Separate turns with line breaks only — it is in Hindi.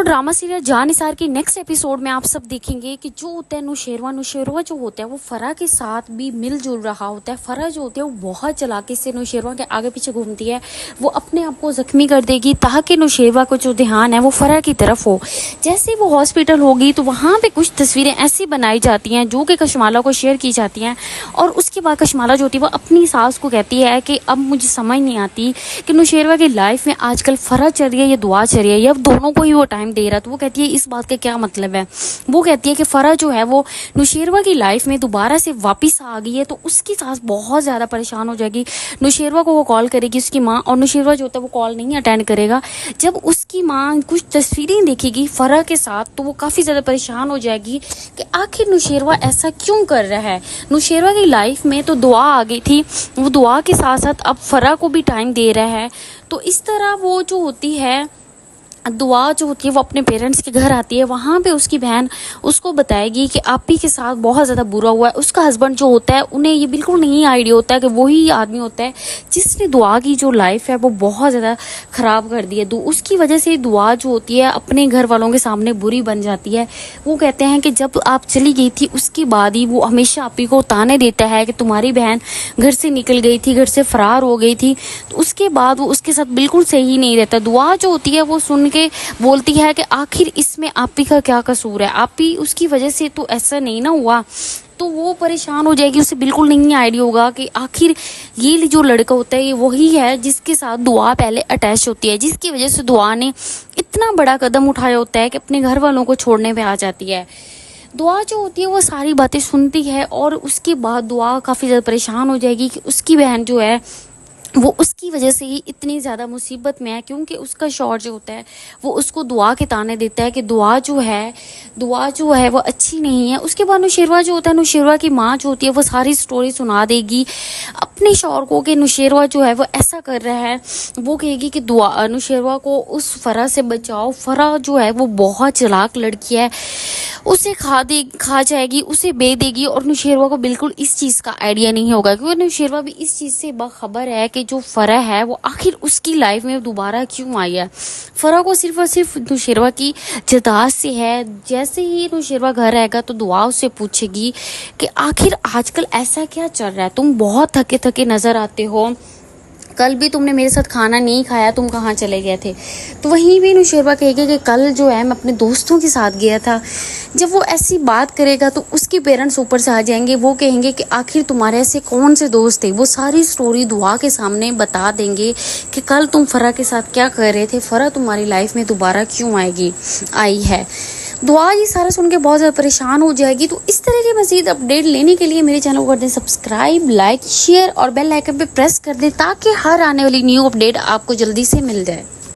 तो ड्रामा सीरियल जान निसार की नेक्स्ट एपिसोड में आप सब देखेंगे कि जो होता है नुशेरवा जो होता है वो फरा के साथ भी मिलजुल रहा होता है। फरा जो होती है वो बहुत चालाकी से नुशेरवा के आगे पीछे घूमती है, वो अपने आप को जख्मी कर देगी ताकि नुशेरवा को जो ध्यान है वो फरा की तरफ हो। जैसे वो हॉस्पिटल होगी तो वहाँ पे कुछ तस्वीरें ऐसी बनाई जाती हैं जो कि कशमाला को शेयर की जाती हैं, और उसके बाद कशमाला जो होती है वो अपनी सास को कहती है कि अब मुझे समझ नहीं आती कि नुशेरवा की लाइफ में आजकल फरा चल रही है या दुआ चल रही है या दोनों को ही वो टाइम दे रहा है। तो वो कहती है इस बात का क्या मतलब है। वो कहती है कि फरा जो है वो नुशेरवा की लाइफ में दोबारा से वापस आ गई है, तो उसकी सास बहुत ज़्यादा परेशान हो जाएगी। नुशेरवा को वो कॉल करेगी उसकी माँ, और नुशेरवा जो होता है वो कॉल नहीं अटेंड करेगा। जब उसकी माँ कुछ तस्वीरें देखेगी फरा के साथ तो वो काफ़ी ज़्यादा परेशान हो जाएगी कि आखिर नुशेरवा ऐसा क्यों कर रहा है। नुशेरवा की लाइफ में तो दुआ आ गई थी, वो दुआ के साथ साथ अब फरा को भी टाइम दे रहा है। तो इस तरह वो जो होती है दुआ जो होती है वो अपने पेरेंट्स के घर आती है। वहाँ पे उसकी बहन उसको बताएगी कि आपी के साथ बहुत ज़्यादा बुरा हुआ है। उसका हस्बैंड जो होता है उन्हें ये बिल्कुल नहीं आइडिया होता है कि वही आदमी होता है जिसने दुआ की जो लाइफ है वो बहुत ज़्यादा ख़राब कर दी है। उसकी वजह से दुआ जो होती है अपने घर वालों के सामने बुरी बन जाती है। वो कहते हैं कि जब आप चली गई थी उसके बाद ही वो हमेशा आपी को ताने देता है कि तुम्हारी बहन घर से निकल गई थी, घर से फरार हो गई थी। तो उसके बाद वो उसके साथ बिल्कुल सही नहीं रहता। दुआ जो होती है वो सुन के बोलती है कि आखिर इसमें आपी का क्या कसूर है, आपी उसकी वजह से तो ऐसा नहीं ना हुआ। तो वो परेशान हो जाएगी, उसे बिल्कुल नहीं आइडिया होगा कि आखिर ये जो लड़का होता है ये वही है जिसके साथ दुआ पहले अटैच होती है, जिसकी वजह से दुआ ने इतना बड़ा कदम उठाया होता है कि अपने घर वालों को छोड़ने पे आ जाती है। दुआ जो होती है वो सारी बातें सुनती है, और उसके बाद दुआ काफ़ी ज़्यादा परेशान हो जाएगी कि उसकी बहन जो है वो उसकी वजह से ही इतनी ज़्यादा मुसीबत में है, क्योंकि उसका शौहर जो होता है वो उसको दुआ के ताने देता है कि दुआ जो है वो अच्छी नहीं है। उसके बाद नुशेरवा जो होता है, नुशेरवा की माँ जो होती है वो सारी स्टोरी सुना देगी अपने शौहर को कि नुशेरवा जो है वो ऐसा कर रहा है। वो कहेगी कि दुआ नुशेरवा को उस फरा से बचाओ, फरा जो है वो बहुत चालाक लड़की है, उसे खा जाएगी, उसे बे देगी। और नुशेरवा को बिल्कुल इस चीज़ का आइडिया नहीं होगा, क्योंकि नुशेरवा भी इस चीज़ से बाखबर है कि जो फरा है वो आखिर उसकी लाइफ में दोबारा क्यों आई है। फरा को सिर्फ और सिर्फ नुशेरवा की जदाद से है। जैसे ही नुशेरवा घर आएगा तो दुआ उससे पूछेगी कि आखिर आजकल ऐसा क्या चल रहा है, तुम बहुत थके थके नज़र आते हो, कल भी तुमने मेरे साथ खाना नहीं खाया, तुम कहाँ चले गए थे। तो वहीं भी नुशेरवा कहेगी कि कल जो है मैं अपने दोस्तों के साथ गया था। जब वो ऐसी बात करेगा तो उसके पेरेंट्स ऊपर से आ जाएंगे, वो कहेंगे कि आखिर तुम्हारे ऐसे कौन से दोस्त थे। वो सारी स्टोरी दुआ के सामने बता देंगे कि कल तुम फरा के साथ क्या कर रहे थे, फरा तुम्हारी लाइफ में दोबारा क्यों आई है। दुआ ये सारा सुन के बहुत ज़्यादा परेशान हो जाएगी। तो इस तरह की मज़ीद अपडेट लेने के लिए मेरे चैनल को कर दें सब्सक्राइब, लाइक, शेयर और बेल आइकन पे प्रेस कर दें ताकि हर आने वाली न्यू अपडेट आपको जल्दी से मिल जाए।